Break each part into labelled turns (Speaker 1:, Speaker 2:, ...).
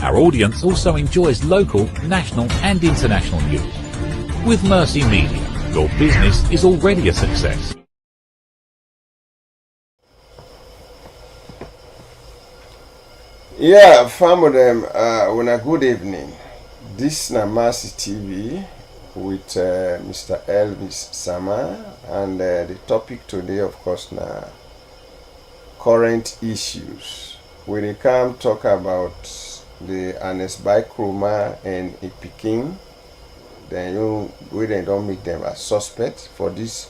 Speaker 1: Our audience also enjoys local, national and international news. With Mercy Media, your business is already a success.
Speaker 2: Yeah, family, when a good evening. This is Mercy TV with Mr. Elvis Sama, and the topic today, of course, na current issues. We come talk about the Anes Baikroma and Ipiking. Then we then don't make them a suspect for this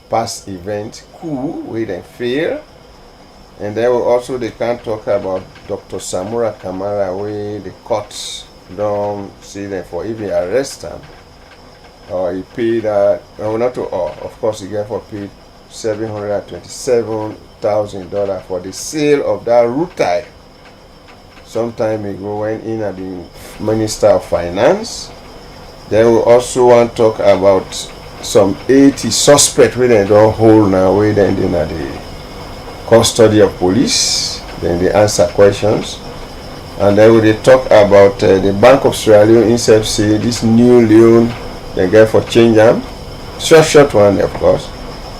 Speaker 2: past event coup we then fail. And then we also they can talk about Dr. Samura Kamara where the courts don't see them for even arrest him. Or he paid not to all, of course he get for paid $727,000 for the sale of that router some time ago when in had been Minister of Finance. Then we also want to talk about some 80 suspects where they don't hold now, where they in the custody of police. Then they answer questions. And then we talk about the Bank of Sierra Leone itself say this new loan they get for change them. Short one, of course.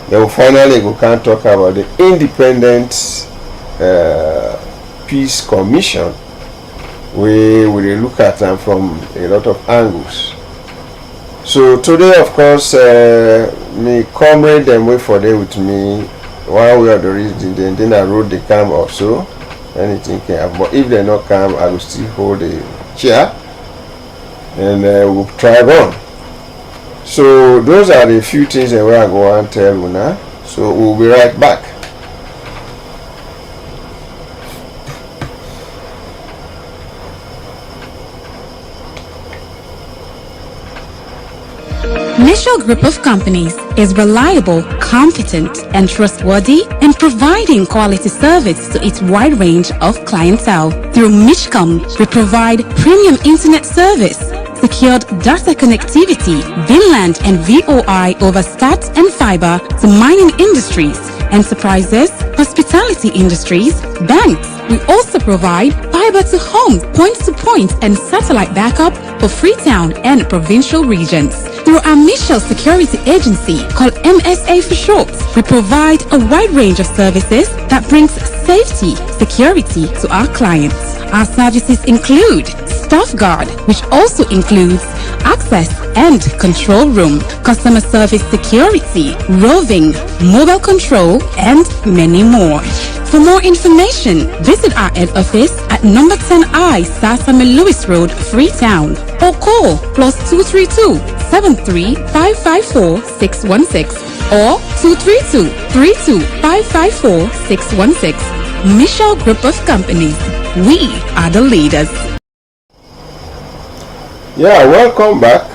Speaker 2: Then we finally can talk about the Independent Peace Commission. We will look at them from a lot of angles. So today, of course, me comrade them wait for them with me while we are the reason. Then I road they come also. Anything can happen. But if they not come, I will still hold the chair and we'll drive on. So those are the few things that we are going to tell you now. So we'll be right back.
Speaker 3: Mitchell Group of Companies is reliable, competent, and trustworthy in providing quality service to its wide range of clientele. Through Mitchcom, we provide premium internet service, secured data connectivity, VLAN and VOI over stats and fiber to mining industries, enterprises, hospitality industries, banks. We also provide fiber to home, point-to-point, and satellite backup for Freetown and provincial regions. Through our Mitchell Security Agency, called MSA for short, we provide a wide range of services that brings safety, security to our clients. Our services include Staff Guard, which also includes access and control room, customer service security, roving, mobile control, and many more. For more information, visit our head office at number 10I Sasame Lewis Road, Freetown, or call +232 73554 616 or 232 32 554 616. Mitchell Group of Companies. We are the leaders.
Speaker 2: Yeah, welcome back.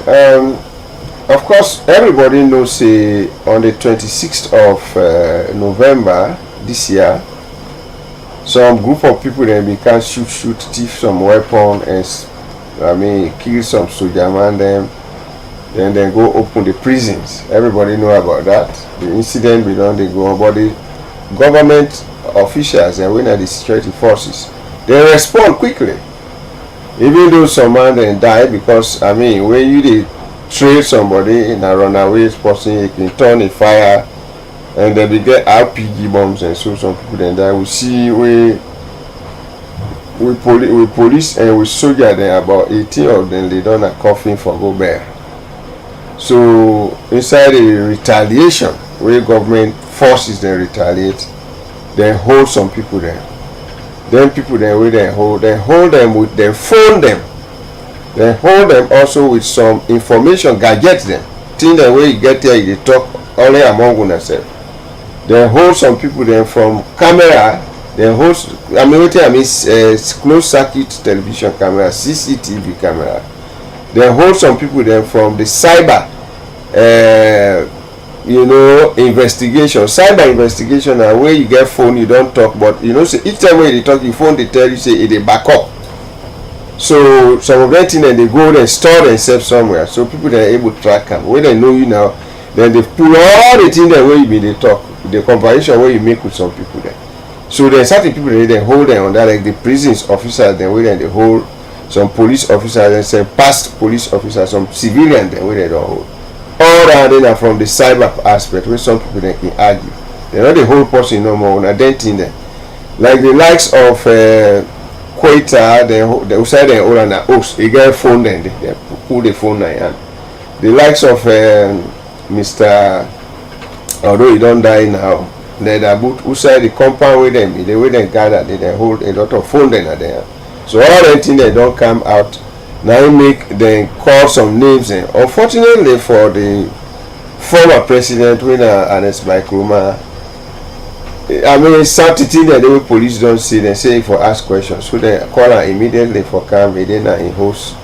Speaker 2: Of course, everybody knows on the 26th of November this year, some group of people then began shoot, thief some weapon and kill some soldier man them. Then they go open the prisons. Everybody know about that. The incident we don't they go on, but the government officials and when the security forces they respond quickly. Even though some man then die because when you they trail somebody in a runaway person, you can turn a fire and then they get RPG bombs and so some people then die. We see we police and we soldier then about 18 of them they done a coffin for go bear. So inside the retaliation where government forces then retaliate, then hold some people there. Then people then where they hold them with them, phone them. Then hold them also with some information, gadget them. Thing that way you get there, you talk only among yourself. Then hold some people then from camera. Then hold, closed circuit television camera, CCTV camera. Then hold some people then from the cyber, investigation. Cyber investigation are where you get phone, you don't talk, but say each time when you talk, your phone they tell you say it they back up. So some of that thing and they go and store themselves somewhere. So people they are able to track them. When they know you now, then they pull all the things that way you they talk, the comparison where you make with some people there. So there are certain people that they hold them on that, like the prisons officers, then where they hold some police officers and some past police officers, some civilian dem wey dem don hold. All round na from the cyber aspect wey some people dem can argue. Dem no dey hold person no more, una dem think dem. Like the likes of Quaita, the outside dem hold na host, e get phone dem dey pull the phone na hand. The likes of Mr. although he don die now, dem both outside the compound wey dem be, the way dem gather, they hold a lot of phone dem na there. So all dem thing dem don come out. Now make them call some names. Unfortunately for the former president, when Ernest Baikoma, I mean, something that the way police don't say, they say for ask questions. So they call her immediately for calm, then in host.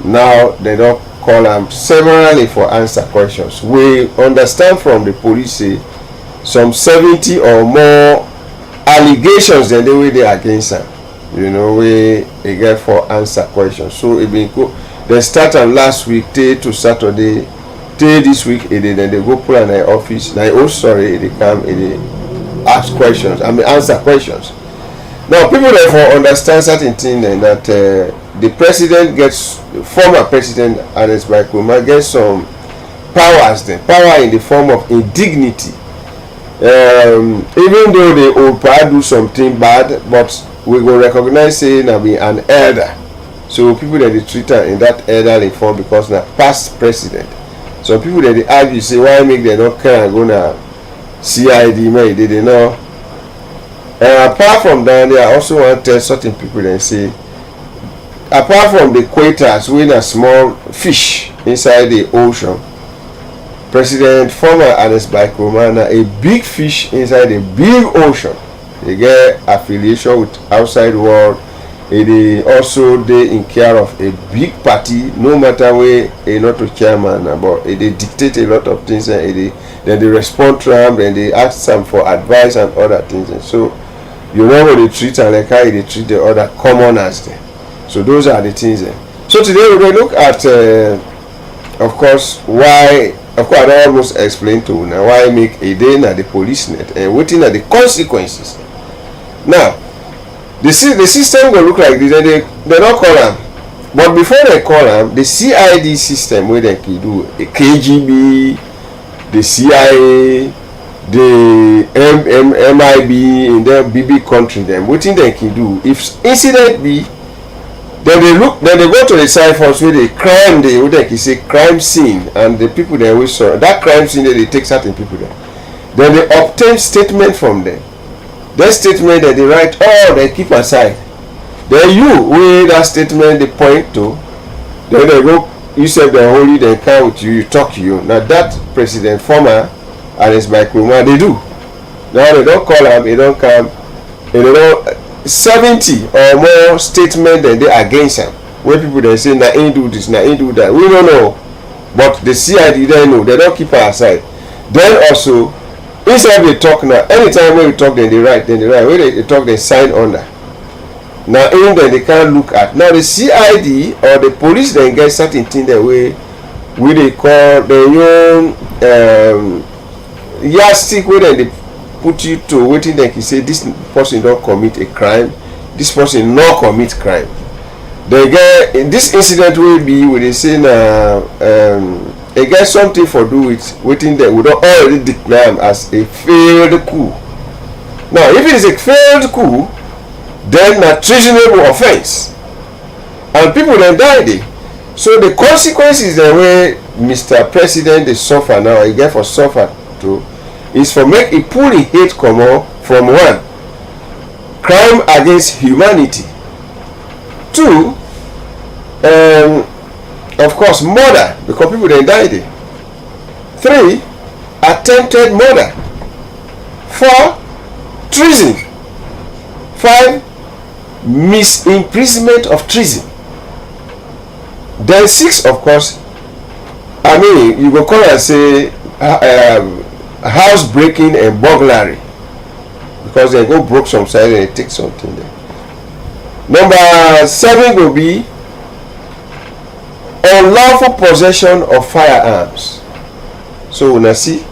Speaker 2: Now they don't call them severally for answer questions. We understand from the police say some 70 or more allegations than the way they against them. You know, we get for answer questions. So it been go. They start on last week, till to Saturday, till this week. Then they go put in their office. Now, they come, they ask questions. I mean, answer questions. Now, people therefore understand certain things that the president gets, former president Ernest Baikoma gets some powers. Then power in the form of indignity. Even though the old power do something bad, but we go recognize saying na be an elder, so people that they treat her in that elderly form because na past president. So people that they argue say why make them not come and go na CID, may they know. Apart from that, they also want to tell certain people and say, apart from the Quaiters, we na small fish inside the ocean, President former Ernest Baikoma na a big fish inside a big ocean. They get affiliation with outside world. They also they in care of a big party, no matter where a not a chairman, but they dictate a lot of things, and then they respond to them, and they ask them for advice and other things. And so you know when they treat and like how they treat the other commoners there. So those are the things there. So today we're going to look at of course why, of course I almost explained to you now why make a day na the police net and waiting at the consequences. Now, the system will look like this. They don't call them, but before they call them, the CID system where they can do a KGB, the CIA, the MIB in their BB country. Them what thing they can do if incident be, then they look, then they go to the side first where the crime they what they can say crime scene, and the people they always saw that crime scene they take certain people there. Then they obtain statement from them. That statement that they write, oh, they keep aside. Then you, with that statement they point to, then they go, you said they're holy, they come with you, you talk to you. Now that president, former Ernest Baikoma, they do. Now they don't call them, they don't come, they don't 70 or more statements that they against him. Where people they say, nah, ain't do this, nah, ain't do that. We don't know. But the CID, they know, they don't keep her aside. Then also, inside they talk now, anytime when we talk then they write, when they talk they sign under. Now in there they can't look at. Now the CID or the police then get certain thing that way they call the own yardstick where they put you to waiting they can say this person don't commit a crime, this person not commit crime. They get in this incident will be where they say they get something for do with waiting that we don't already declare them as a failed coup. Now, if it is a failed coup, then a treasonable offense, and people then die there. So the consequences the way Mr. President they suffer now, he get for suffer too, is for make a pulling hate come out from one, crime against humanity. Two, of course, murder, because people then die there. 3, attempted murder. 4, treason. 5, misimprisonment of treason. Then 6, of course, I mean, you go call and say house breaking and burglary, because they go broke some side and they take something there. Number 7 will be unlawful possession of firearms. So now see,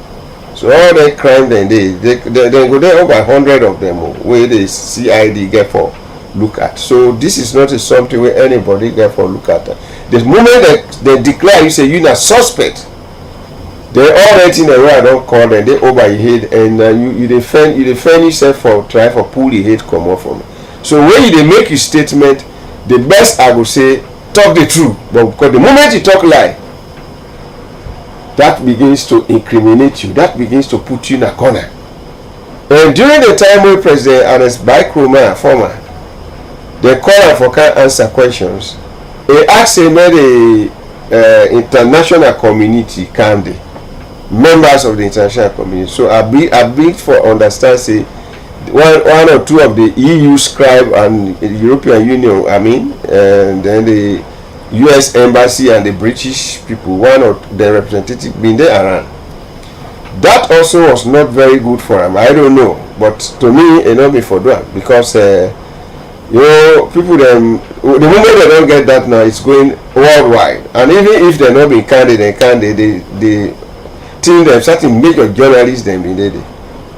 Speaker 2: so all that crime then they go there over 100 of them where the CID get for look at. So this is not something where anybody get for look at. The moment they declare you say you na suspect, they already in the way I don't call them, they over your head, and you defend yourself for try for pull your head come off from it. So when you make your statement, the best I would say talk the truth, but because the moment you talk lie, that begins to incriminate you, that begins to put you in a corner. And during the time when President Ernest Bai Koroma former, they call him for can answer questions. They asked him the international community can they members of the international community. So I beg for understand say one or two of the EU scribe and the European Union, and then the US embassy and the British people, one of the representatives been there around. That also was not very good for him. I don't know, but to me it not be for that, because people them the moment they don't get that now, it's going worldwide, and even if they not be candidate they think them certain major journalists them been there.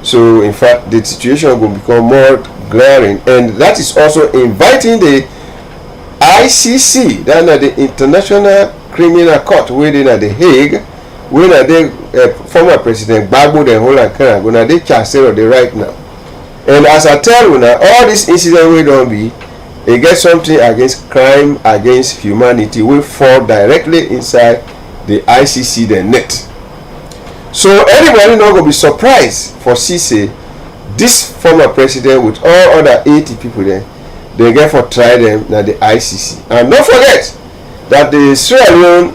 Speaker 2: So in fact the situation will become more glaring, and that is also inviting the ICC, that is the International Criminal Court, within at the Hague, when they former President Gbagbo the whole Ankara gonna they chancellor the right now. And as I tell you now, all this incident we don't be, it gets something against crime against humanity will fall directly inside the ICC the net. So anybody not gonna be surprised for say this former president with all other 80 people there, they get for try them na the ICC. And don't forget that the Sierra Leone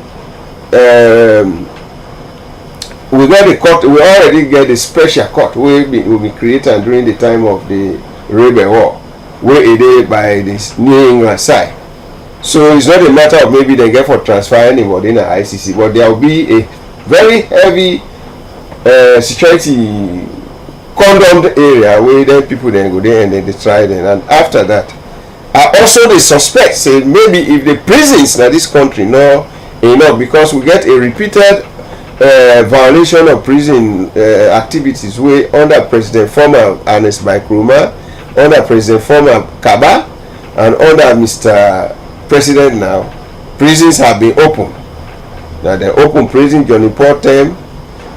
Speaker 2: we got the court, we already get the special court will be created during the time of the Rebel War, where it is by this New England side. So it's not a matter of maybe they get for transfer anybody in the ICC, but there will be a very heavy security condemned area where then people then go there and then they try them, and after that also the suspect say maybe if the prisons in this country no enough, because we get a repeated violation of prison activities where under President former Ernest Bai Koroma, under President former Kaba, and under Mr. President now, prisons have been opened. Now they open prison Johnny Paul term,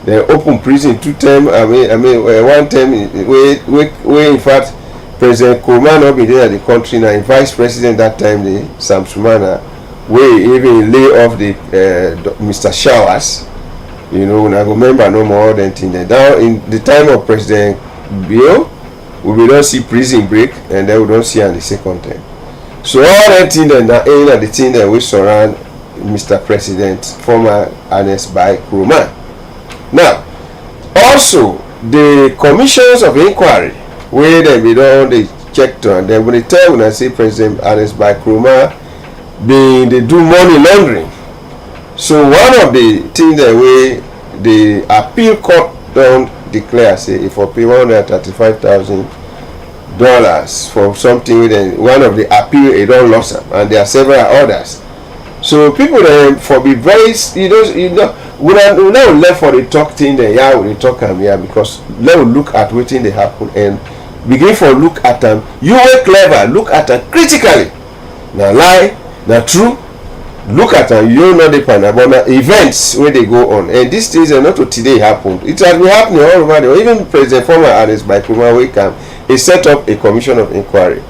Speaker 2: they open prison 2 term, one term where in fact President Koroma not be there at the country now, Vice President that time the Sam Sumana, where even lay off the Mr. Showers. You know, when I remember no more than thing there. Now in the time of President Bill, we don't see prison break, and then we don't see on the second time. So all that thing that the thing that we surround Mr. President, former Ernest Bai Koroma. Now, also the commissions of inquiry, where they don't they check on, then when they tell when I say President Ernest Bai Koroma they do money laundering. So one of the things that way the appeal court don't declare say if I pay $135,000 for something, then one of the appeal it don't lost them, and there are several others. So people then for be very we don't left for the talk thing then we talk them here, because let us look at what thing they happen and begin for look at them. You were clever, look at them critically. Now lie, now true. Look at them, you know the Panabona events where they go on, and these things are not to today happened. It has been happening all over the world. Even President former Ernest Bai Koroma Wekam, he set up a commission of inquiry.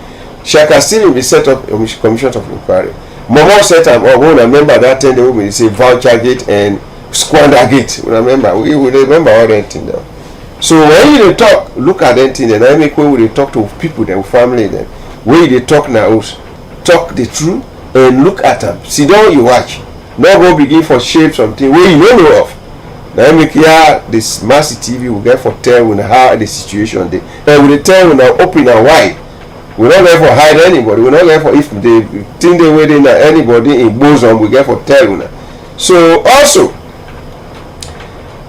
Speaker 2: Shaka still will be set up a commission of inquiry. Momo set up, remember that time they will say voucher gate and squander gate. Remember, we will remember all that thing now. So when you talk, look at that thing, and I make way we talk to people, them family, them where they talk now, talk the truth. And look at them. Sit down, you watch. Now go begin for shape something where you don't know of. Now make here this Mercytv will get for tell when how the situation they, and we tell when now open and wide. We're not there for hide anybody. We're not there for if they think they waiting that anybody in bosom we get for tell you now. So also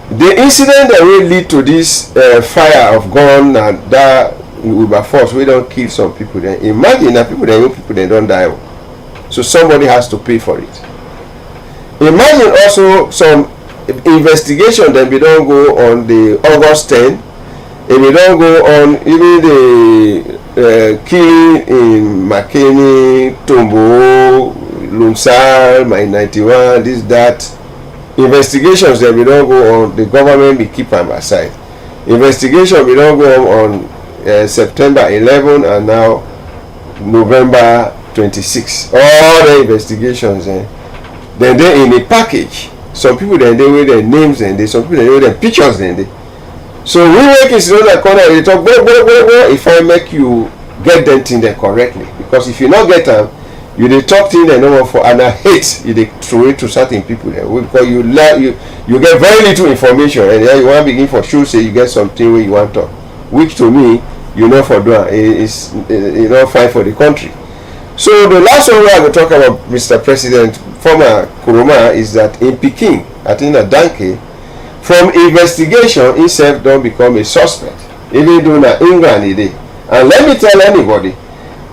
Speaker 2: the incident that will lead to this fire of gun and that Wilberforce we don't kill some people. Then imagine that people they don't die. So somebody has to pay for it. Imagine also some investigation that we don't go on the August 10, and we don't go on even the killing in Makeni, Tombo, Lunsal, Mine 91, this, that. Investigations that we don't go on, the government will keep them aside. Investigation we don't go on September 11 and now November 26. All the investigations, then they in a package. Some people then they with their names and they, some people they with their pictures then they. So we work is another corner. They talk, if I make you get them thing there correctly, because if you not get them, you dey talk thing they know for, and I hate you dey throw it to certain people there because you get very little information and then you want to begin for sure say you get something where you want to talk, which to me you know for doing is not fine for the country. So the last one where I will talk about Mr. President former Kuruma is that in Peking, I think that Danke, from investigation himself don't become a suspect, even though na England it is. And let me tell anybody,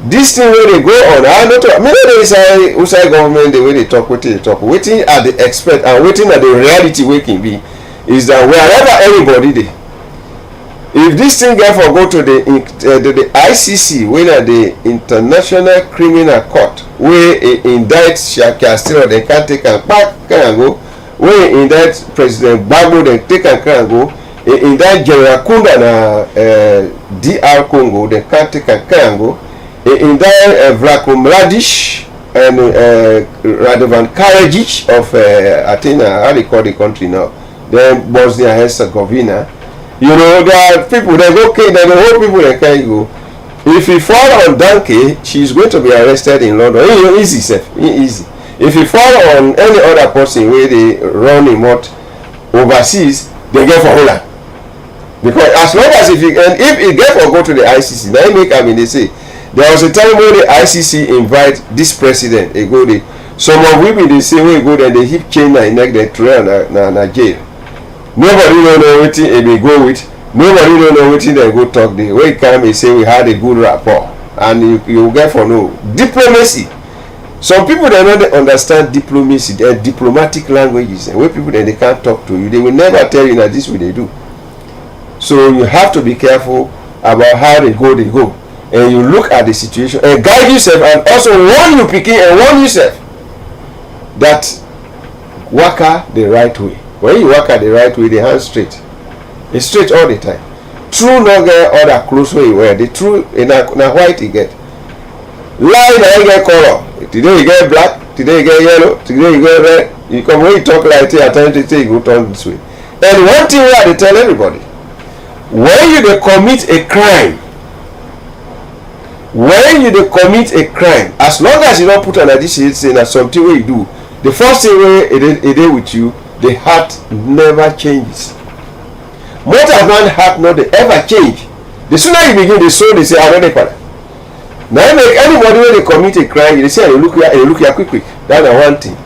Speaker 2: this thing where they go on, I know they say outside government the way they talk, what they talk, waiting at the expert and waiting at the reality where can be, is that wherever everybody they, if this thing therefore go to the ICC, where the International Criminal Court, where indict Shaka still they can't take and back can go, where indict President Gbagbo they take and can go, indict General Kunda na DR Congo they can't take and can go. In that Vlako Mladic and Radovan Karadzic of Athena, how they call the country now, then Bosnia Herzegovina. You know, there are people that go, okay, then the whole people that can go. If he fall on Danke, she's going to be arrested in London. Easy, safe, easy. If he fall on any other person where they run him out overseas, they go for Holland. Because as long as if he get for go to the ICC, they make, I mean, they say, there was a time when the ICC invite this president, they go there. Some of women they say when you go there, they hip chain and neck they throw na jail. Nobody don't know what they go with. Nobody don't know what they go talk there. When you come, they say we had a good rapport, and you get for no diplomacy. Some people they don't understand diplomacy, their diplomatic languages, and when people they can't talk to you, they will never tell you that this is what they do. So you have to be careful about how they go. And you look at the situation and guide yourself, and also warn you picking and warn yourself that waka the right way. When you waka the right way, the hand straight. It's straight all the time. True no get other clothes where you wear. The true in a white you get. Lie you get color. Today you get black, today you get yellow, today you get red. You come when you talk like this, at times you say you go turn this way. And one thing I they tell everybody, when you they commit a crime, when you commit a crime, as long as you don't put an addition saying that something where you do, the first thing where it is with you, the heart never changes. Mortal man heart not they ever change. The sooner you begin the soul, they say I don't know. Now make anybody when they commit a crime, they say look here quick. That's the one thing.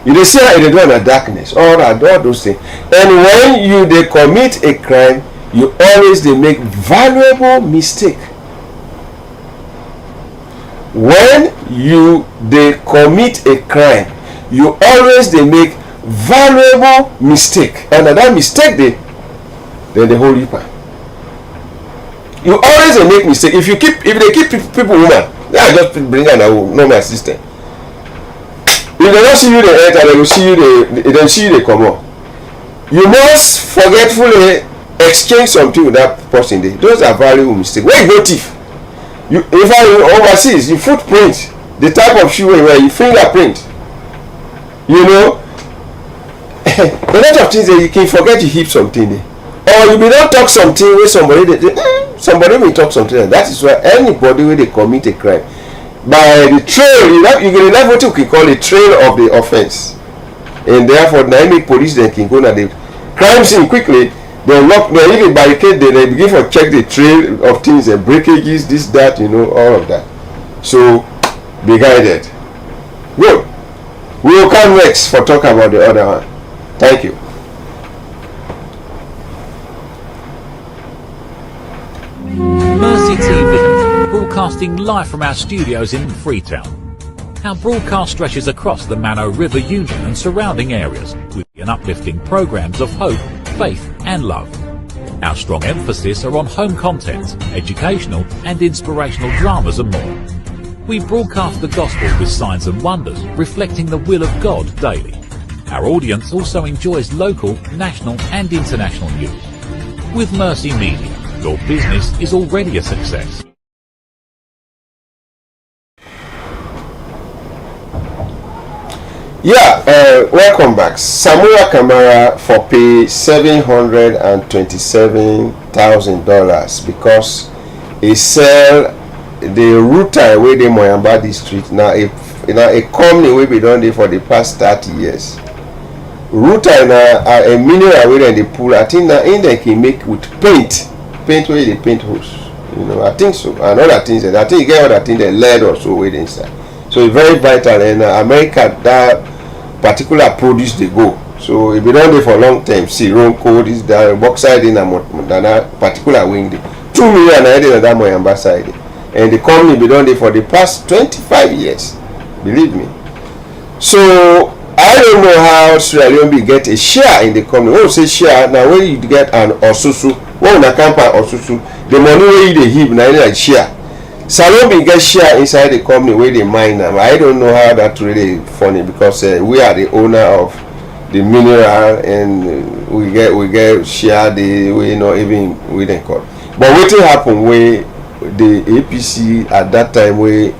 Speaker 2: You they say they do in the darkness, all those things. And when you they commit a crime, you always they make valuable mistake. When you they commit a crime, you always they make valuable mistake, and that mistake then they hold you back. You always they make mistake. If they keep people woman, they just bring an normal system. If they don't see you the enter, they will see you they come on. You must forgetfully exchange something with that person there. Those are valuable mistakes. Where you go thief? If I overseas, your footprint, the type of shoe you wear, your fingerprint, you know, a lot of things that you can forget you heap something there. Or you may not talk something with somebody, somebody may talk something, and that is why anybody when they commit a crime, by the trail, you can have what you can call a trail of the offense. And therefore, now make police then can go to the crime scene quickly. They lock, they even barricade, they begin to check the trail of things and breakages, this, that, you know, all of that. So, be guided. Good. We will come next for talk about the other one. Thank you.
Speaker 1: Mercy TV, broadcasting live from our studios in Freetown. Our broadcast stretches across the Mano River Union and surrounding areas with an uplifting programs of hope, faith and love. Our strong emphasis are on home content, educational and inspirational dramas and more. We broadcast the gospel with signs and wonders, reflecting the will of God daily. Our audience also enjoys local, national and international news. With Mercy Media, your business is already a success.
Speaker 2: Welcome back. Samura Kamara for pay $727,000 because he sell the router where the Moyamba district now a company we be done there for the past 30 years. Router now a mineral where they pull. I think now in they can make with paint where they paint hose. I think so. And other things. I think you get other things, the lead or so with inside. So it's very vital. And America that particular produce they go. So if you don't there for long time, see wrong code is the bauxite in a particular wing. 2 million in that Moyamba side. And the company be done there for the past 25 years. Believe me. So I don't know how Sierra Leone be get a share in the company. When you say share, now when you get an osusu, when you camp an osusu, the money where you heap now like share. Salon be get share inside the company where they mine them. I don't know how that really funny because we are the owner of the mineral and we get share the we not even we didn't call. But what happen where the APC at that time where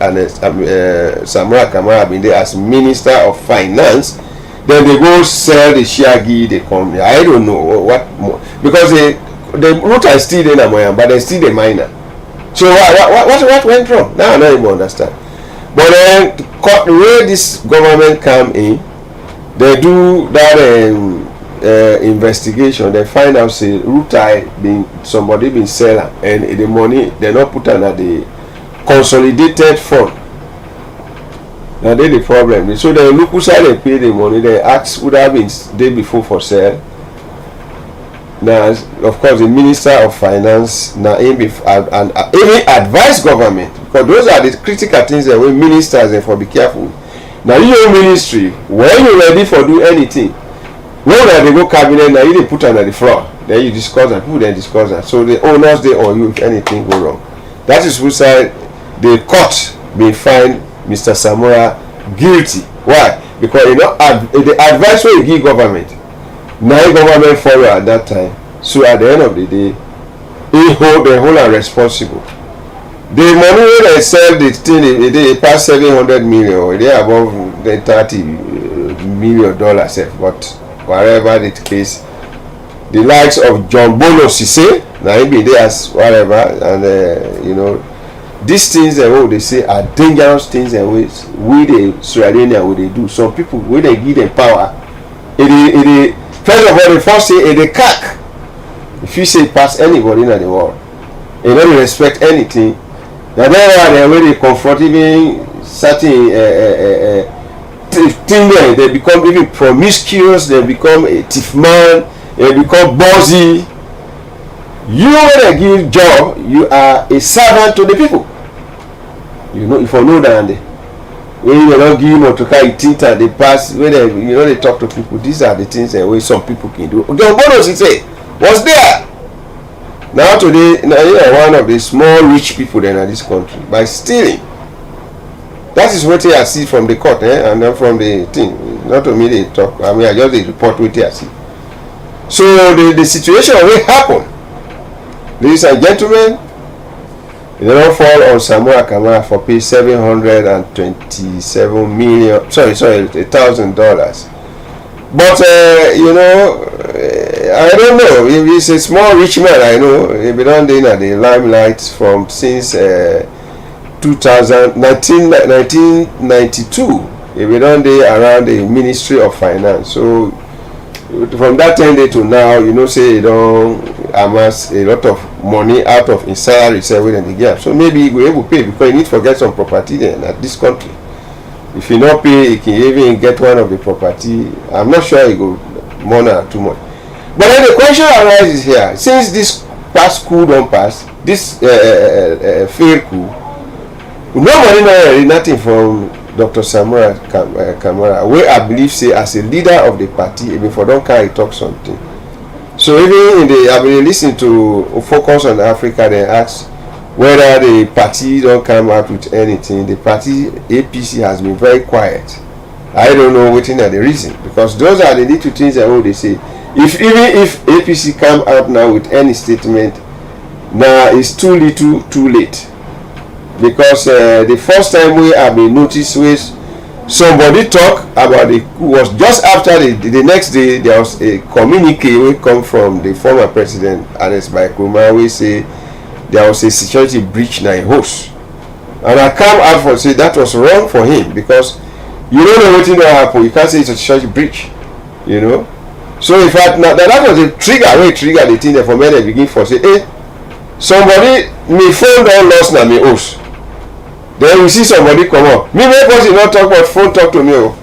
Speaker 2: Samura Kamara been there as Minister of Finance, then they go sell the share give the company. I don't know what more because the router is still in Amoyan, but they still the miner. So what went wrong? Now I don't even understand. But then the way this government come in, they do that investigation. They find out say router somebody been selling and the money they not put under the consolidated fund. Now they the problem. So they look who side they pay the money. They ask would have been day before for sale. Now, of course, the Minister of Finance now and even advise government because those are the critical things that we ministers and for be careful. Now, your ministry, when you ready for do anything, when they go cabinet, now you put under the floor. Then you discuss and people then discuss that. So the owners they on you if anything go wrong. That is which side the court may find Mr. Samura guilty. Why? Because the advice you give government. Now government follow at that time. So at the end of the day, they hold are responsible. The money when they sell the thing, they pass 700 million, they above the $30 million. But whatever the case, the likes of John Bono Sise, now he be there as whatever, and these things they say are dangerous things and we the Sierra Leone they do. Some people when they give them power, first of all, the first say they cack. If you say pass anybody in the world, they don't respect anything. Now they when they confront even certain things, they become even promiscuous. They become a thief man. They become bossy. You when they give job, you are a servant to the people. If you know that. When you don't give them to carry things and they pass, when they talk to people, these are the things that some people can do. John Bonos say was there. Now today, you are one of the small rich people then in this country by stealing. That is what I see from the court, and then from the thing. Not to me they talk. I mean I just report what I see. So the situation will happen. Ladies and gentlemen, they don't fall on Samura Kamara for pay $727,000. But I don't know if he's a small rich man. I know he been on the limelight from since 1992. He been on there around the Ministry of Finance. So from that time day to now, say he don't amass a lot of money out of his salary in the gap. So maybe he will able to pay because he need to get some property then at this country. If he not pay, he can even get one of the property. I'm not sure he go more than too much. But then the question arises here: since this past coup don't pass, this failed coup, nobody know nothing from Dr. Samura Kamara, where I believe say as a leader of the party, even for don't carry talk something. So even in the, I've been listening to Focus on Africa, they ask whether the party don't come out with anything. The party APC has been very quiet. I don't know what are the reason, because those are the little things that they say. Even if APC come out now with any statement, now it's too little, too late. Because the first time we have been noticed with somebody talk about it was just after the next day there was a communique we come from the former president Ernest Bai Krumah, we say there was a security breach in a house, and I come out for say that was wrong for him, because you don't know what will happen. You can't say it's a security breach, you know. So in fact now that was the trigger the thing that for me they begin for say, hey, somebody me phone don't lost na me house. Then we see somebody come up. Me make person not talk, but phone talk to me. You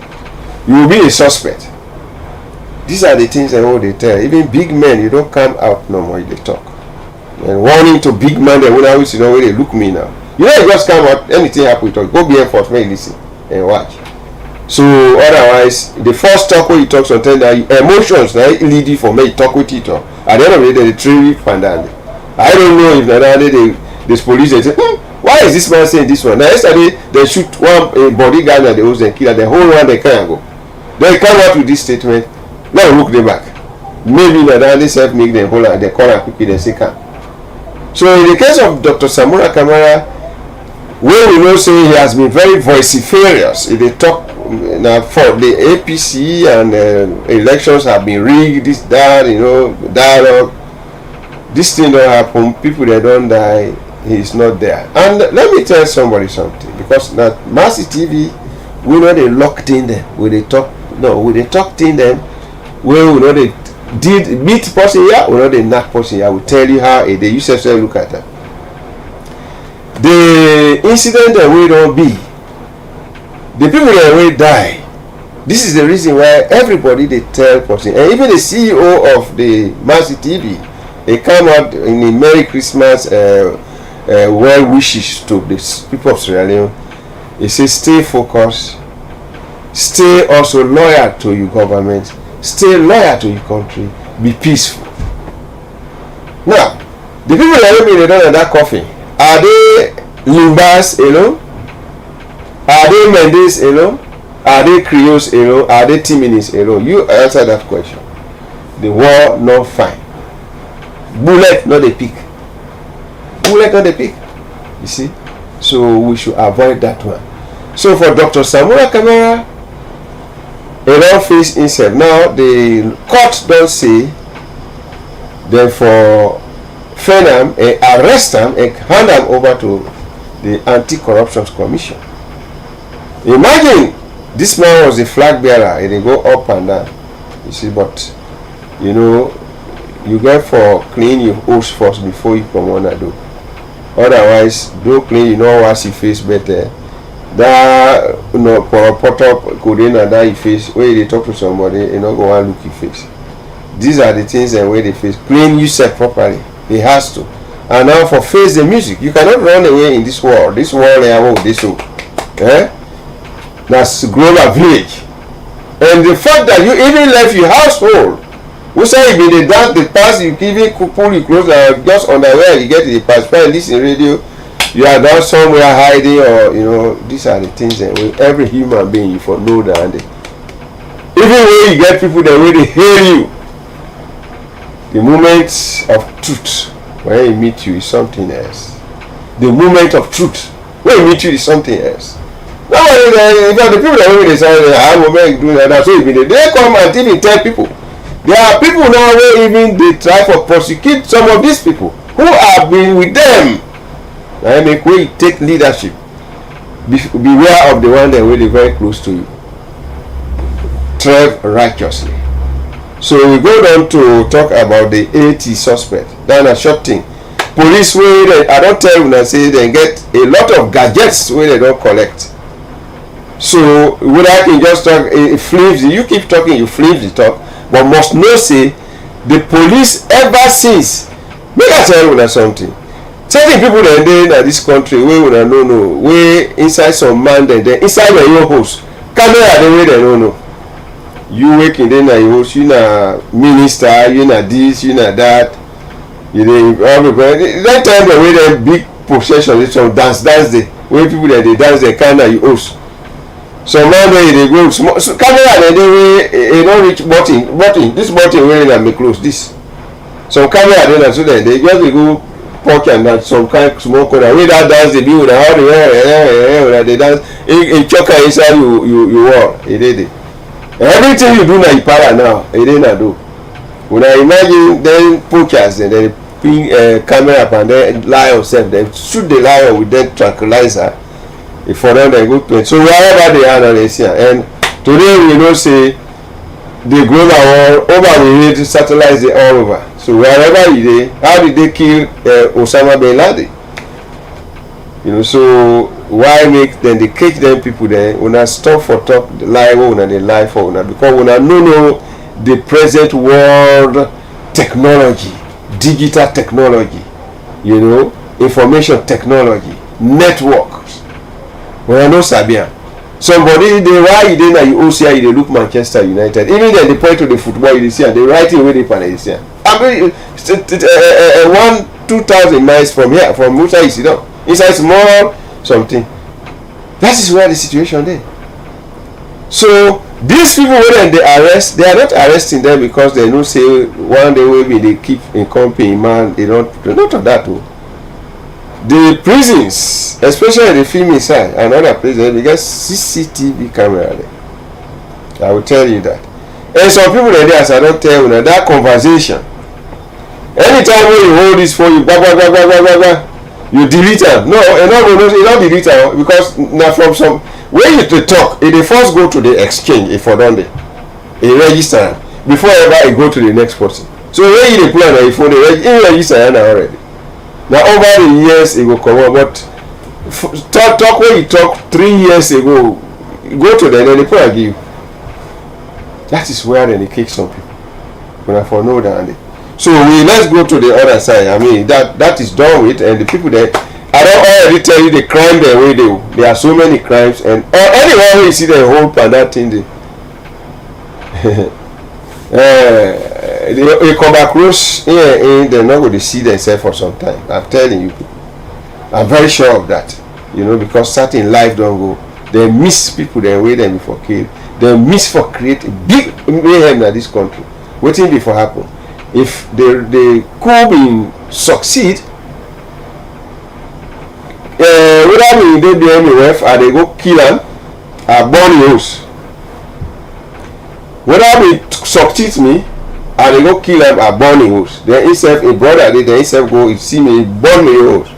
Speaker 2: will be a suspect. These are the things that they tell. Even big men, you don't come out no more. They talk. And warning to big man, they will always know where they look me now. You know, you just come out. Anything happen, you talk. Go be enforcement, listen and watch. So otherwise, the first talk when you talk sometimes that emotions that lead you for me talk with it. At the end of the day, they treat you pandemic. I don't know if this police they say. Why is this man saying this one? Now yesterday they shoot one bodyguard and they was and kill, the whole one they can't go. They come out with this statement. Now look them back. Maybe that they self make them whole and they call and quickly they say come. So in the case of Dr. Samura Kamara, where we know say he has been very vociferous. If they talk now for the APC and elections have been rigged, this, that, you know, dialogue. This thing don't happen, people they don't die. He is not there. And let me tell somebody something, because now Mercy TV, we know they locked in them. We they talk in them. We know they did meet person here, we know they not person here. I will tell you how they use to look at that. The incident that we don't be, the people that will die. This is the reason why everybody they tell person, and even the CEO of the Mercy TV, they come out in a Merry Christmas well wishes to the people of Sierra Leone. He says stay focused, stay also loyal to your government, stay loyal to your country, be peaceful. Now, the people that are they done at that coffin, are they Limbas alone? Are they Mendes alone? Are they Creoles alone? Are they Timinis alone? You answer that question. The war not fine. Bullet not the pick. Bullet not the pick. You see? So we should avoid that one. So for Dr. Samura Kamara, he don't face himself. Now the court don't say, therefore Fenham arrest him and hand him over to the Anti-Corruption Commission. Imagine this man was a flag bearer and they go up and down. You see, but you know, you get for clean your house first before you come on and do. Otherwise, do clean, you know, wash your face better. That you know, put up could and that your face where they talk to somebody, you know, go and look your face. These are the things and where they face. Clean yourself properly. It has to. And now for face the music, you cannot run away in this world. This world they have this so. That's global village. And the fact that you even left your household, we say if you dance the past, you even pull your clothes and just underwear, you get to the past, listen radio, you are down somewhere hiding, or you know, these are the things that every human being you for know that. Even when you get people that really hate you, the moment of truth when they meet you is something else. The moment of truth when they meet you is something else. Now, the people that really say, I'm doing that, so even they come and even tell people. There are people now where even they try to prosecute some of these people who have been with them. I make way take leadership. Beware of the one that really very close to you. Tread righteously. So we go down to talk about the 80 suspect. That's a short thing. Police way I don't tell you, I say they get a lot of gadgets where they don't collect. So when I can just talk, it flips. You keep talking, you flip the talk. But must know say the police ever since. Make I tell you something. Certain people that in this country we would know we inside some man then inside your own house. Camera the way they don't know. you waking then you host, you na minister, you na this, you na that. You dey everybody that time the way dem big procession is some dance day wey people dem dey dance dem kind of you host. Some man wey dey go small so camera dem dey wey e no reach button this button wey na make close this. Some camera dey na so dem dey just dey go pork and that some kind small corner wey that dance dey be una how dey dey dance e choker inside you wall e dey there. Everything you do na ipara now e dey na do. Una imagine then poachers and then pin camera up and then lion self then shoot the lion with that tranquilizer if for them they go to it. So wherever they are now they see and today we know say the global war over we need satellites they all over. So wherever you dey, how did they kill Osama bin Laden? You know, so why make them they catch them people there? Una stop for talk the lie una they lie for una because una no the present world technology, digital technology, you know, information technology, networks. Well, I know Sabian. Somebody they write then you OCI they look Manchester United. Even then they point to the football you see and they write it with the Panasian. I mean 2,000 miles from here, from Musa you see now. Inside small something. That is where the situation there. So these people when they arrest, they are not arresting them because they don't say one day maybe they keep in company man, they don't not of that too. The prisons, especially the film inside and other places, because CCTV camera there. I will tell you that. And some people there as I don't tell you that conversation. Anytime when you hold this phone, you delete it. No, you don't delete it because now from some when you to talk, it first go to the exchange if for done it register before ever it go to the next person. So when you play on your phone, they register already. Now over the years it will come up, but talk when you talk 3 years ago, go to them and they put give you. That is where they kick some people. When I for know that. So let's go to the other side. I mean that is done with, and the people there. I don't already tell you the crime there way they. There are so many crimes, and anywhere where you see the whole and that thing they come across here, they're not going to see themselves for some time. I'm telling you, I'm very sure of that. You know, because certain life don't go. They miss people their way them before kill. They miss for create a big mayhem in this country. Waiting before happen. If they could be succeed, whether we they be anywhere and they go kill them, are born house. Whether we succeed me and they go kill them, are born house. Then himself a brother, they himself go see me born me house.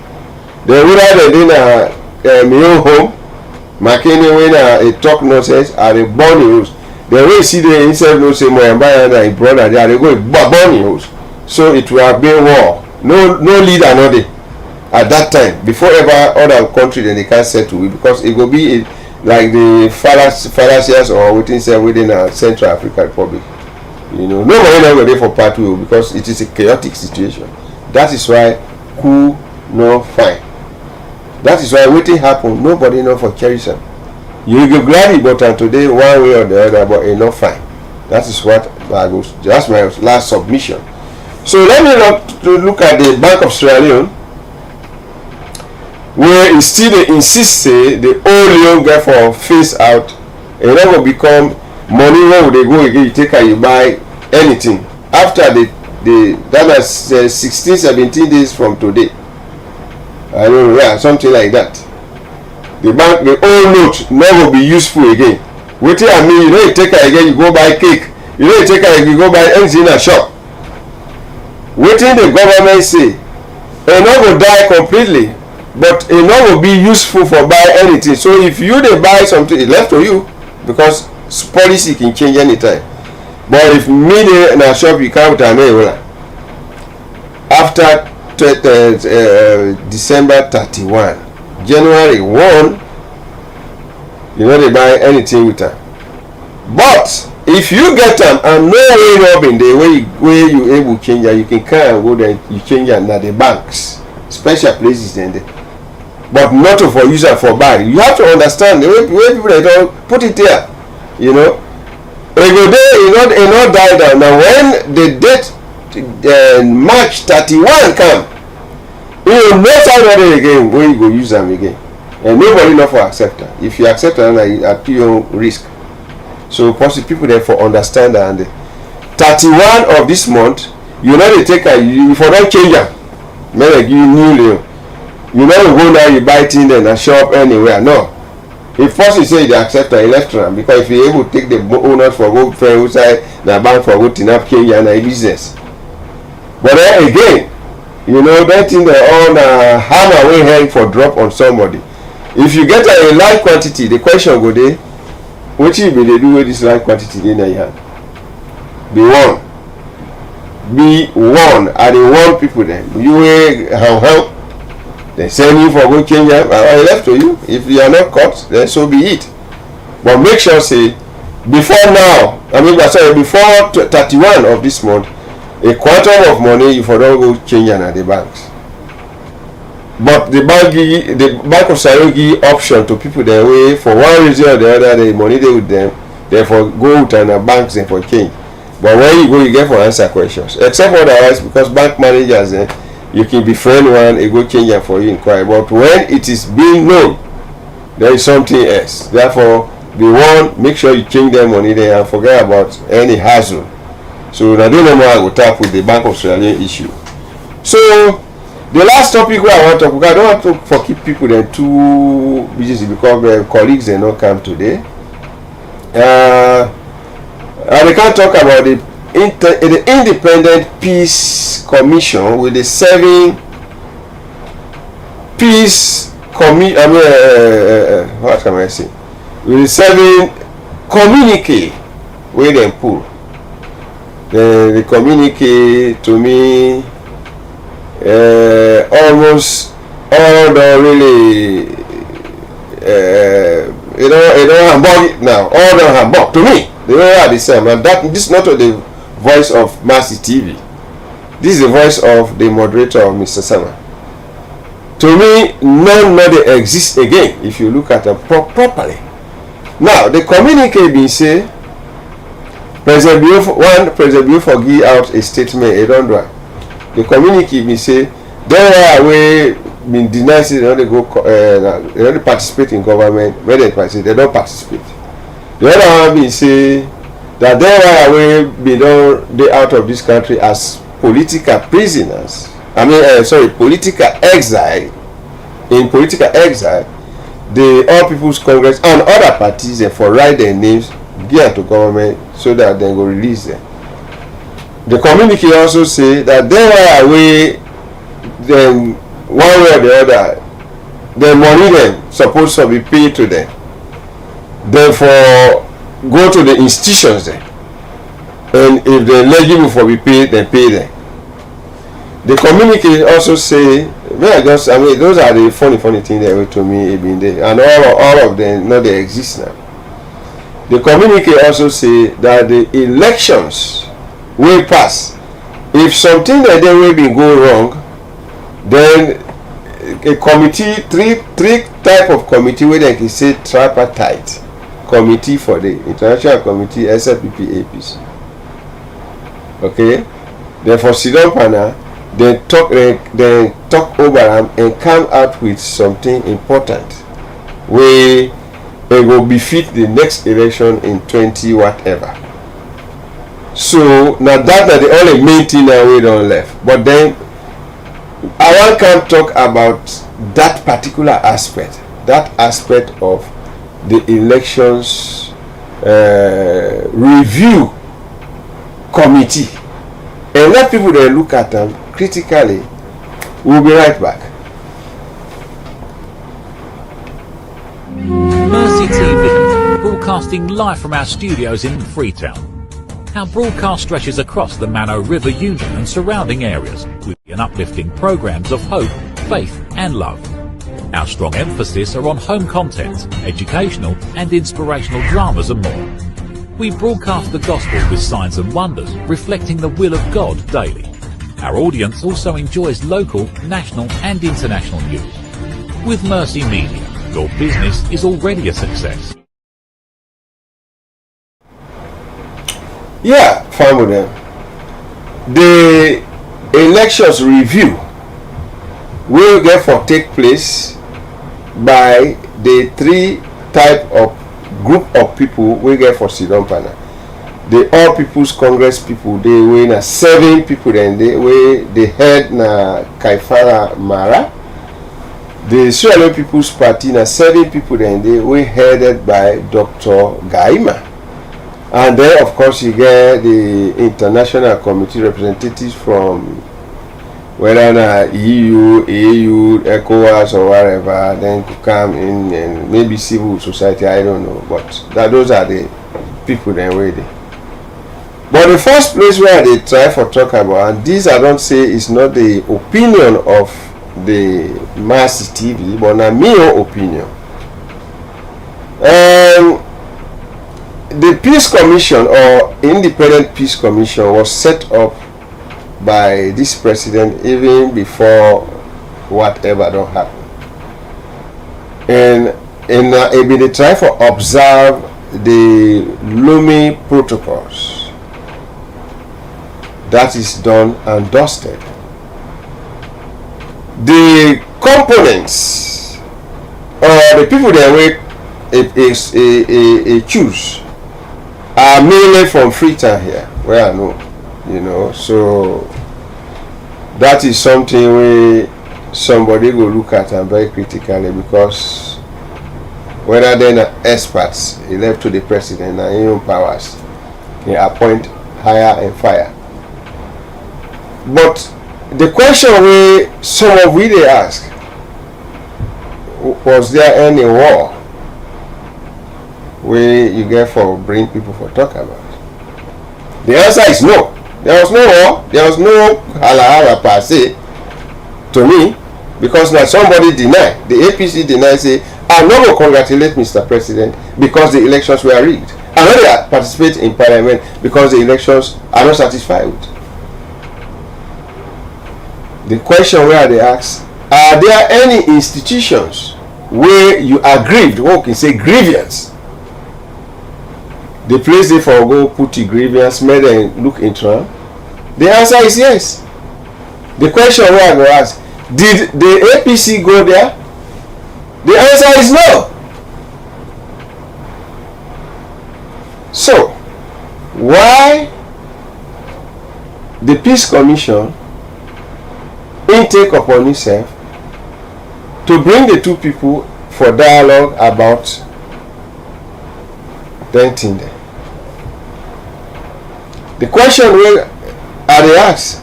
Speaker 2: Then whether they then me own home, McKinney when a talk nonsense, are they born house. The way see the himself no say my and brother there they go born house. So it will have been war. No leader no day at that time before ever other country then they can't settle it because it will be like the Fallacias or within Central African Republic. You know, nobody never there for part 2 because it is a chaotic situation. That is why coup no fine. That is why waiting happen. Nobody know for cherishing. You go glad it but today one way or the other, but enough fine. That is what I go. That's my last submission. So let me look at the Bank of Sierra Leone, where it still they insist say the old Leone get for face out, and not will become money where they go again. You take and you buy anything after that is 16-17 days from today. I don't know, yeah, something like that. The bank, the old note never be useful again. Wait I mean, you know you take it again, you go buy cake. You know you take it, you go buy anything in a shop. Waiting the government say, it not will die completely, but it not will be useful for buy anything. So if you they buy something, it left to you because policy can change anytime. But if me in a shop you can't after December 31. January 1, you know they buy anything with them. But if you get them and no way Robin the way you able to change it, you can come and go there, you change it at the banks, special places in there. But not for user for buy. You have to understand the way people they don't put it there. You know, they go there not die down. Now when the date March 31 come, you no time again when you go use them again, and nobody know for accept am. If you accept am, at your own risk. So possible people therefore understand that. And 31 of this month, you know they take you for don't change am. Make like you new. You know you go now you buy things then and shop anywhere. No. If first you say they accept an electron, because if you're able to take the owners for go friend outside the bank for go tinap Kenya and a business. But then again, you know that thing they all hammer way hang for drop on somebody. If you get a large quantity, the question go there, what you be they do with this large quantity in your hand? Be one. Are the one people then? You will help. They send you for go change them. I left to you. If you are not caught, then so be it. But make sure say before now. Before 31 of this month, a quantum of money you for don't go change at the banks. But the bank of Sierra give option to people their way for one reason or the other. The money they with them, therefore go out and the banks and for change. But when you go, you get for answer questions. Except otherwise, because bank managers you can befriend one, a go change for you inquire. But when it is being known, there is something else. Therefore, be one, make sure you change their money there and forget about any hassle. So now don't know more I will tap with the Bank of Australia issue. So the last topic where I want to talk, I don't want to for keep people then too busy because their colleagues they not come today. And we can talk about the Independent Peace Commission with the 7 peace what can I say? With the 7 communique where they pull. The communique to me almost all the really you know Hamburg now. All the Hamburg to me they all are the same, and that this is not the voice of Mercytv. This is the voice of the moderator of Mr. Sama. To me, none of them exist again if you look at them properly. Now, the communique being say, President Biafra give out a statement, a don't. The communique being say, there are way been denied they don't go, they don't participate in government. When they participate, they don't participate. The other one being say that there are way below they out of this country as political prisoners. Political exile. In political exile, the All People's Congress and other parties for write their names, give to government so that they will release them. The communique also say that there are way then one way or the other, the money them supposed to be paid to them. Therefore, go to the institutions there, and if they're eligible for be paid, then pay them. The communique also say, those are the funny things that were to me been there, and all of them now they exist now. The communique also say that the elections will pass. If something that they will be go wrong, then a committee, three type of committee where they can say tripartite committee for the international committee SLPP APC. Okay, therefore sit down panel, they talk over them and come out with something important where it will befit the next election in 20 whatever. So now that the only main thing that we don't left. But then I want to talk about that particular aspect, of the elections review committee, and let people they look at them critically. We'll be right back.
Speaker 1: Mercytv, broadcasting live from our studios in Freetown. Our broadcast stretches across the Mano River Union and surrounding areas with an uplifting programs of hope, faith and love. Our strong emphasis are on home content, educational and inspirational dramas and more. We broadcast the gospel with signs and wonders, reflecting the will of God daily. Our audience also enjoys local, national and international news. With Mercy Media, your business is already a success.
Speaker 2: Yeah, fine with them. The elections review will therefore take place by the three type of group of people we get for Sidon panel. The All People's Congress people, they were na 7 people, then they head na Kaifara Mara. The Sierra Leone People's Party na 7 people, then they were headed by Dr. Gaima. And then of course you get the international committee representatives from whether na EU, AU, ECOWAS or whatever, then could come in, and maybe civil society, I don't know, but those are the people then waiting. But the first place where they try for talk about, and this I don't say is not the opinion of the Mercytv, but na my opinion. The Peace Commission or Independent Peace Commission was set up by this president even before whatever don't happen. And they try for observe the Lomé protocols. That is done and dusted. The components or the people that we choose are mainly from Freetown here, where I know, so that is something where somebody go look at and very critically, because whether they're experts, he left to the president and his own powers, he appoint, hire and fire. But the question we some of we they ask, was there any war where you get for bring people for talk about? The answer is no. There was no war. There was no hala per se to me, because now somebody deny, the APC deny, say I'm not going to congratulate Mr. President because the elections were rigged. I'm not going to participate in parliament because the elections are not satisfied with. The question where they ask, are there any institutions where you are grieved, or can say grievance? The place they for go put the grievance, made them look into them. The answer is yes. The question where I go ask, did the APC go there? The answer is no. So, why the Peace Commission take upon itself to bring the two people for dialogue about denting them? The question we are they ask,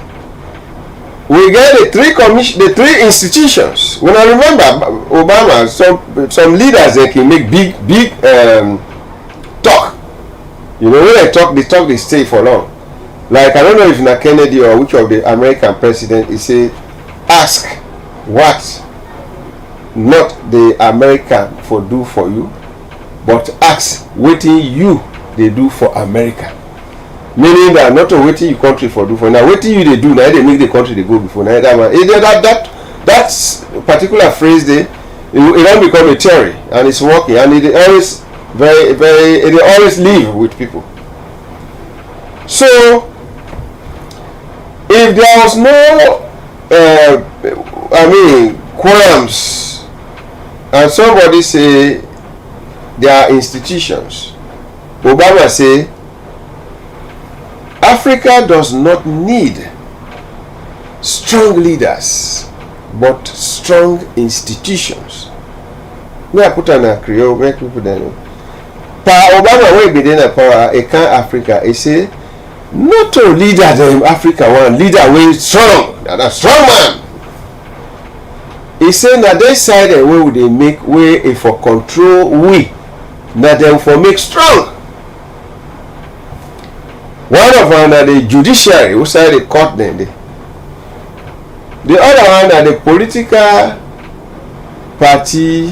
Speaker 2: we get the three institutions. When I remember Obama, some leaders they can make big talk. When they talk, they stay for long. Like I don't know if na Kennedy or which of the American president, he say, ask what not the American for do for you, but ask waiting you they do for America. Meaning that not waiting you country for do for now, waiting you they do now, they make the country they go before now. That particular phrase there, it don't become a theory and it's working, and it always it always live with people. So if there was no quorums, and somebody say there are institutions, Obama say Africa does not need strong leaders but strong institutions. Me I put on a Creole, make people know. Pa Obama wey be there power, a can Africa, he say not to leader them Africa one leader wey strong, that a strong man. He say na they side way would they make way for control we, na them for make strong. One of them are the judiciary, who side the court then they. The other one are the political party,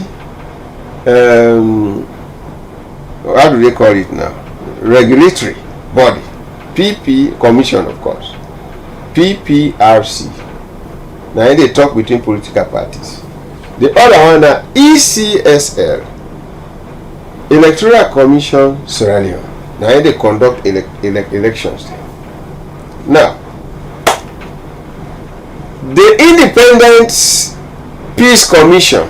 Speaker 2: how do they call it now? Regulatory body. PP Commission, of course. PPRC. Now they talk between political parties. The other one are ECSL, Electoral Commission Sierra Leone. Now they conduct elections there. Now, the Independent Peace Commission,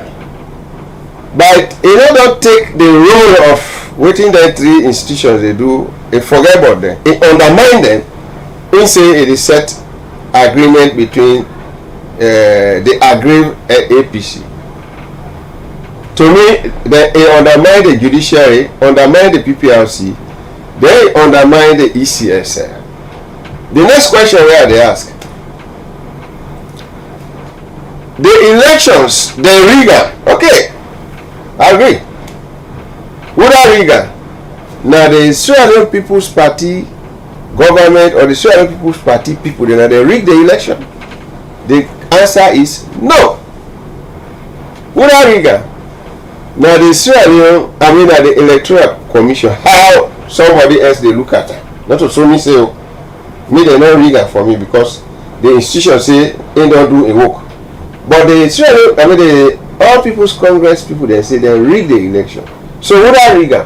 Speaker 2: but don't take the role of waiting the three institutions they do, they forget about them, it undermine them, and say it is set agreement between the aggrieved APC. To me, they undermine the judiciary, undermine the PPRC, they undermine the ECSL. The next question where they ask, the elections, the rigor, okay, I agree. Without rigor, now the Sierra Leone People's Party government or the Sierra Leone People's Party people, they rig the election. The answer is no. Without rigor, now the Sierra Leone, the Electoral Commission, how somebody else they look at it. Not to me say, me they no rigor for me because the institution say they don't do a work. But the Sierra Leone, the All People's Congress people, they say they rig the election. So without rigor,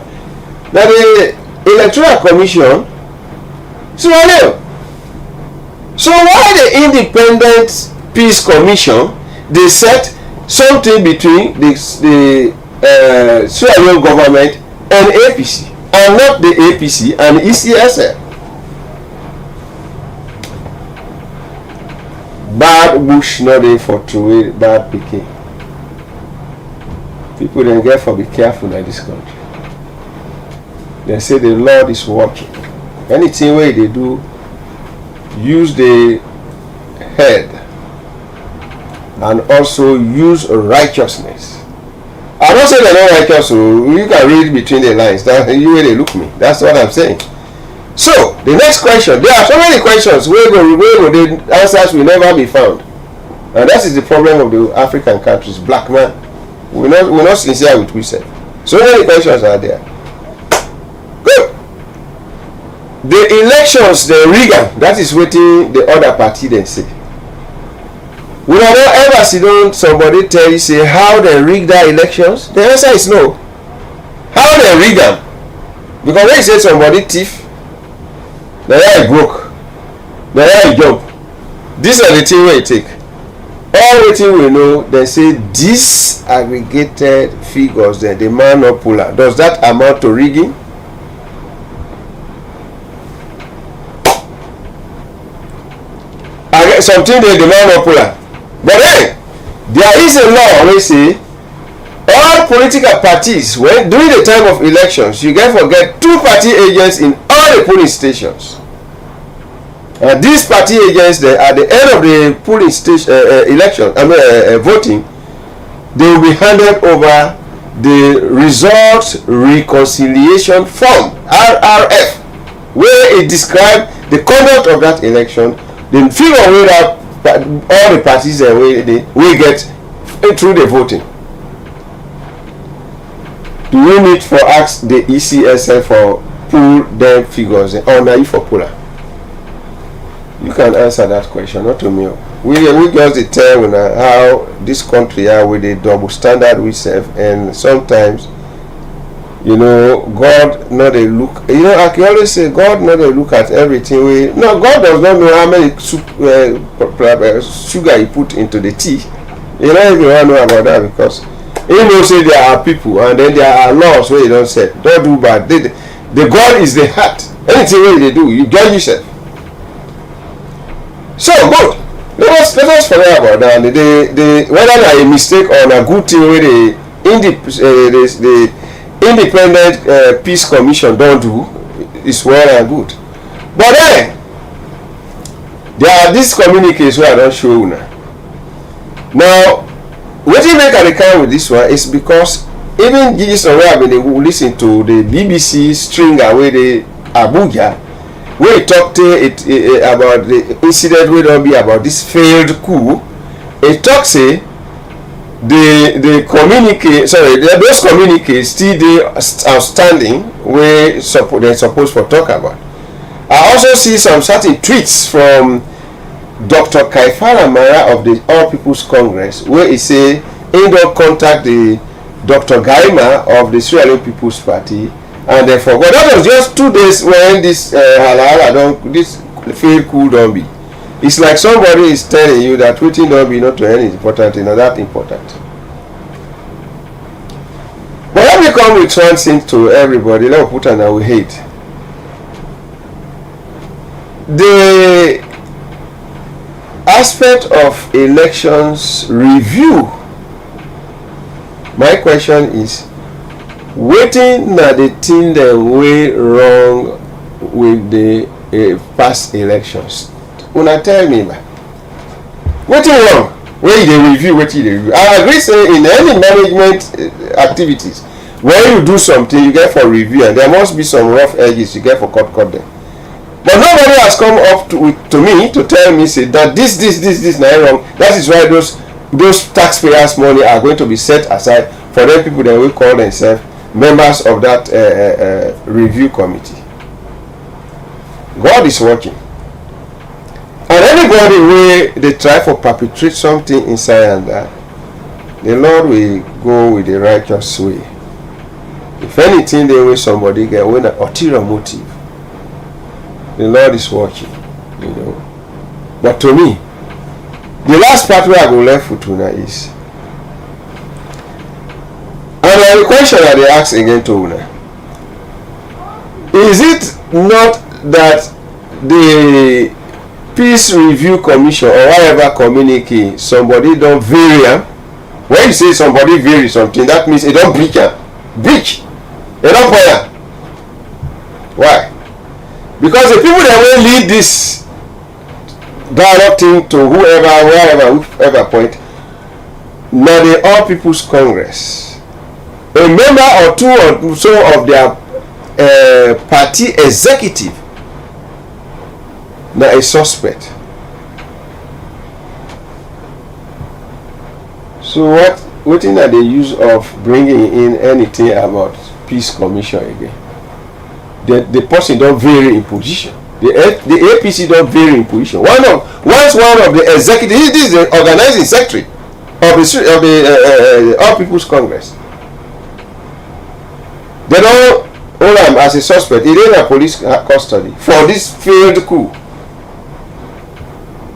Speaker 2: now the Electoral Commission, Sierra Leone. So why the Independent Peace Commission they set something between the Sierra Leone government and APC, and not the APC and ECSL? Bad bush not there for true bad picking. People then get for be careful in this country. They say the Lord is watching. Anything where they do, use the head and also use righteousness. I don't say they're not righteous, so you can read between the lines. That's the way they look me. That's what I'm saying. So the next question, there are so many questions where the answers will never be found, and that is the problem of the African countries. Black man, we're not sincere with we say. So many questions are there. Good. The elections, the rigor, that is waiting the other party then say. We have not ever seen somebody tell you say how they rig their elections. The answer is no. How they rig them? Because when you say somebody thief, the guy broke, the guy jump. These are the things we take. All the things we know, they say disaggregated figures, then the man not puller. Does that amount to rigging? I get something they demand not puller. But then there is a law where say all political parties, when during the time of elections, you can forget 2 party agents in all the polling stations. These party agents, they, at the end of the polling station election, voting, they will be handed over the results reconciliation form (RRF), where it describes the conduct of that election, the figure where all the parties we get through the voting. Do we need for ask the ECSL for pull them figures or now for puller? You can answer that question, not to me. We just tell how this country are with the double standard we serve, and sometimes God not a look. I can always say God not a look at everything. God does not know how many sugar he put into the tea. You don't even want to know about that because he knows say there are people and then there are laws where you don't say don't do bad. The God is the heart. Anything where they do, you judge yourself. So good. Let us forget about that. The whether a mistake or a good thing where the Independent Peace Commission don't do is well and good. But then there are these communiques where I don't show you now. Now, what you make an account with this one is because even this where I've been listen to the BBC stringer where the Abuja, where he talked about the incident where don't be about this failed coup. It talks the communique, those communiques still they outstanding where they're supposed to talk about. I also see some certain tweets from Dr. Kaifara Mara of the All People's Congress where he say he don't contact the Dr. Gaima of the Sierra Leone People's Party and they forgot. That was just 2 days when this this feel cool don't be. It's like somebody is telling you that waiting don't be not to any important, not that important. But let me come with one thing to everybody. Let me put on our hate. The aspect of elections review. My question is, waiting na the thing that way wrong with the past elections. Una tell me, man. Waiting wrong? When they review, I agree say in any management activities, when you do something, you get for review, and there must be some rough edges you get for cut them. But nobody has come up to me to tell me say that this na wrong. That is why those taxpayers' money are going to be set aside for them people that will call themselves members of that review committee. God is watching. And anybody where they try to perpetrate something inside and that, the Lord will go with the righteous way. If anything, they will somebody get with an ulterior motive. The Lord is watching, you know. But to me, the last part where I go left with Una is, and the question that they ask again to Una, is it not that the Peace Review Commission or whatever communique somebody don't vary? When you say somebody vary something, that means it don't breach. They don't fire. Why? Because the people that will lead this dialogue thing to whoever point, now they All People's Congress. A member or two or so of their party executive now a suspect. So what are the use of bringing in anything about Peace Commission again? The person don't vary in position. The APC don't vary in position. Once one of the executive, this is the organizing secretary of the All People's Congress. They don't hold him as a suspect. He didn't have police custody for this failed coup.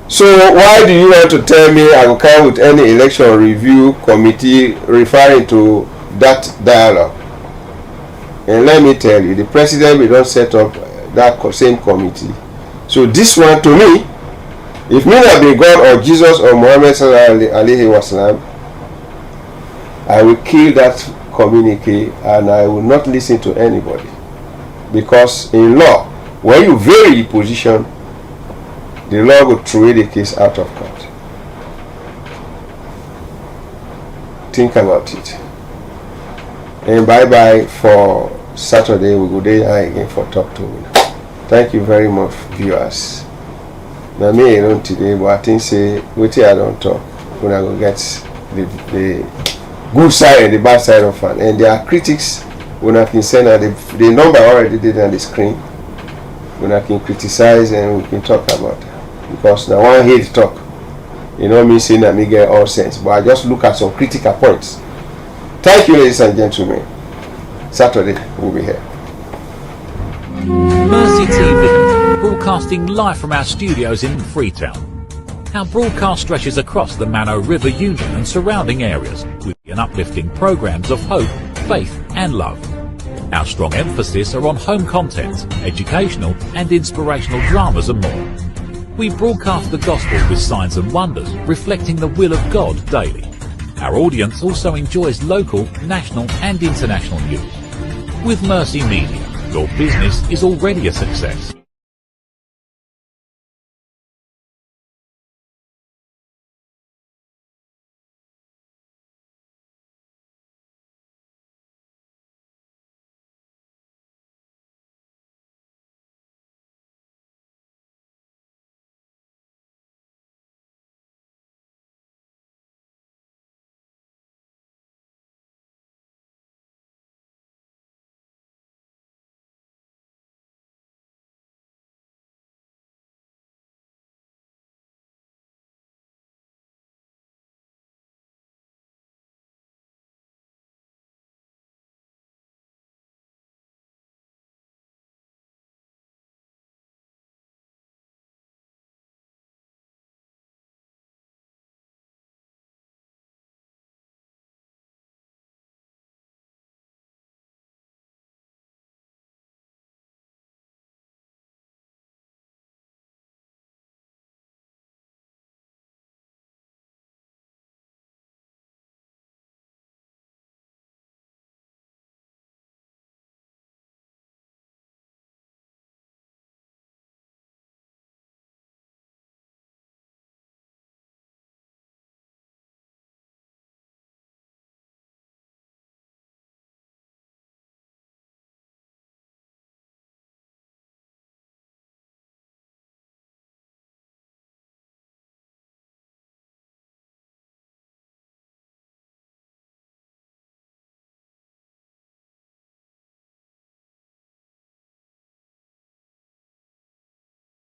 Speaker 2: So why do you want to tell me I will come with any election review committee referring to that dialogue? And let me tell you, the president will not set up that same committee. So this one, to me, if me not be God or Jesus or Muhammad sallallahu alaihi wasallam, I will kill that communique and I will not listen to anybody. Because in law, when you vary the position, the law will throw the case out of court. Think about it. And bye-bye for Saturday. We go there again for Talk to Me. Thank you very much, viewers. Now me alone today, but I think say wait I don't talk. When I go get the good side and the bad side of it. And there are critics when I can send out the number already did on the screen. When I can criticize and we can talk about it. Because now one hate talk. You know me saying that me get all sense. But I just look at some critical points. Thank you, ladies and gentlemen. Saturday we'll be here.
Speaker 1: Mercy TV, broadcasting live from our studios in Freetown. Our broadcast stretches across the Mano River Union and surrounding areas with an uplifting programs of hope, faith and love. Our strong emphasis are on home content, educational and inspirational dramas and more. We broadcast the gospel with signs and wonders, reflecting the will of God daily. Our audience also enjoys local, national and international news. With Mercy Media, your business is already a success.